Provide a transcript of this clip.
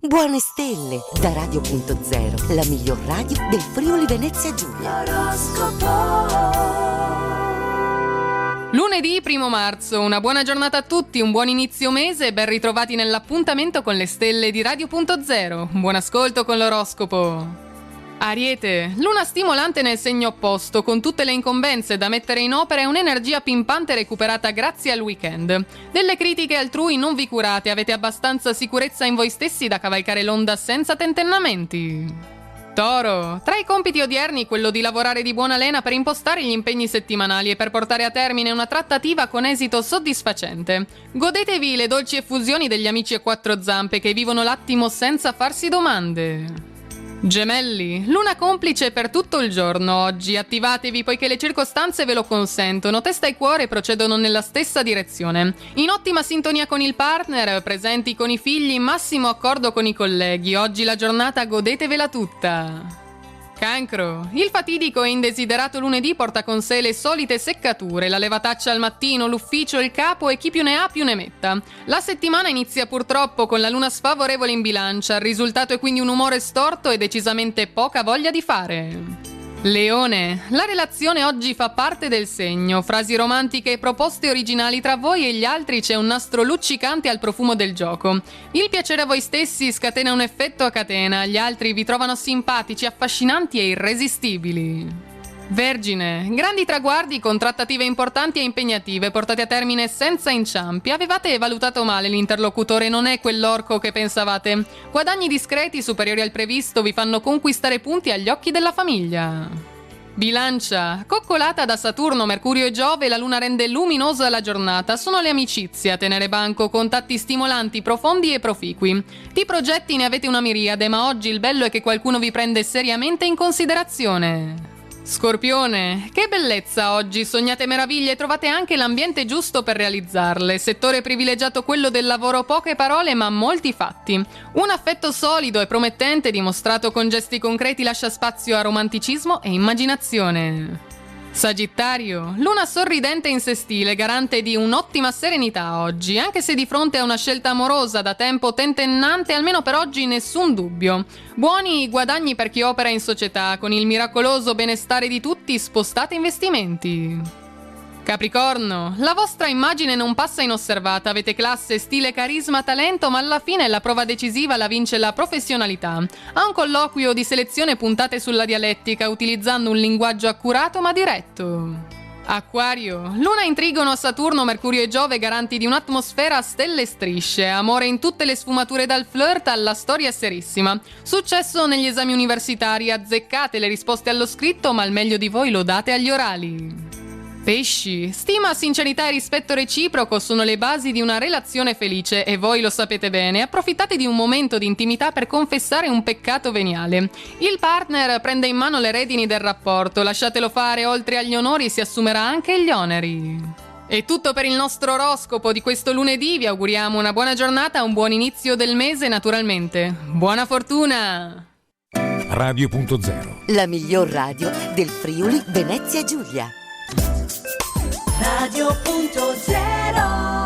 Buone stelle da Radio.0, la miglior radio del Friuli Venezia Giulia. Lunedì 1 marzo, una buona giornata a tutti, un buon inizio mese e ben ritrovati nell'appuntamento con le stelle di Radio.0. Buon ascolto con l'oroscopo. Ariete, luna stimolante nel segno opposto, con tutte le incombenze da mettere in opera e un'energia pimpante recuperata grazie al weekend. Delle critiche altrui non vi curate, avete abbastanza sicurezza in voi stessi da cavalcare l'onda senza tentennamenti. Toro, tra i compiti odierni quello di lavorare di buona lena per impostare gli impegni settimanali e per portare a termine una trattativa con esito soddisfacente. Godetevi le dolci effusioni degli amici a quattro zampe che vivono l'attimo senza farsi domande. Gemelli, luna complice per tutto il giorno oggi, attivatevi poiché le circostanze ve lo consentono, testa e cuore procedono nella stessa direzione. In ottima sintonia con il partner, presenti con i figli, in massimo accordo con i colleghi, oggi la giornata godetevela tutta. Cancro, il fatidico e indesiderato lunedì porta con sé le solite seccature, la levataccia al mattino, l'ufficio, il capo e chi più ne ha più ne metta. La settimana inizia purtroppo con la luna sfavorevole in bilancia, il risultato è quindi un umore storto e decisamente poca voglia di fare. Leone, la relazione oggi fa parte del segno, frasi romantiche e proposte originali tra voi e gli altri, c'è un nastro luccicante al profumo del gioco. Il piacere a voi stessi scatena un effetto a catena, gli altri vi trovano simpatici, affascinanti e irresistibili. Vergine, grandi traguardi con trattative importanti e impegnative portate a termine senza inciampi. Avevate valutato male l'interlocutore, non è quell'orco che pensavate. Guadagni discreti superiori al previsto vi fanno conquistare punti agli occhi della famiglia. Bilancia, coccolata da Saturno, Mercurio e Giove, la luna rende luminosa la giornata. Sono le amicizie a tenere banco, contatti stimolanti, profondi e proficui. Di progetti ne avete una miriade, ma oggi il bello è che qualcuno vi prende seriamente in considerazione. Scorpione, che bellezza oggi, sognate meraviglie e trovate anche l'ambiente giusto per realizzarle. Settore privilegiato quello del lavoro, poche parole ma molti fatti. Un affetto solido e promettente dimostrato con gesti concreti lascia spazio a romanticismo e immaginazione. Sagittario, luna sorridente in sestile, garante di un'ottima serenità oggi, anche se di fronte a una scelta amorosa da tempo tentennante, almeno per oggi nessun dubbio. Buoni i guadagni per chi opera in società, con il miracoloso benestare di tutti spostate investimenti. Capricorno, la vostra immagine non passa inosservata, avete classe, stile, carisma, talento, ma alla fine la prova decisiva la vince la professionalità. A un colloquio di selezione puntate sulla dialettica, utilizzando un linguaggio accurato ma diretto. Acquario, luna in trigono a Saturno, Mercurio e Giove, garanti di un'atmosfera a stelle e strisce, amore in tutte le sfumature dal flirt alla storia serissima. Successo negli esami universitari, azzeccate le risposte allo scritto, ma il meglio di voi lo date agli orali. Pesci, stima, sincerità e rispetto reciproco sono le basi di una relazione felice e voi lo sapete bene, approfittate di un momento di intimità per confessare un peccato veniale. Il partner prende in mano le redini del rapporto, lasciatelo fare, oltre agli onori si assumerà anche gli oneri. È tutto per il nostro oroscopo di questo lunedì, vi auguriamo una buona giornata, un buon inizio del mese naturalmente. Buona fortuna! Radio.0, la miglior radio del Friuli Venezia Giulia. Radio.0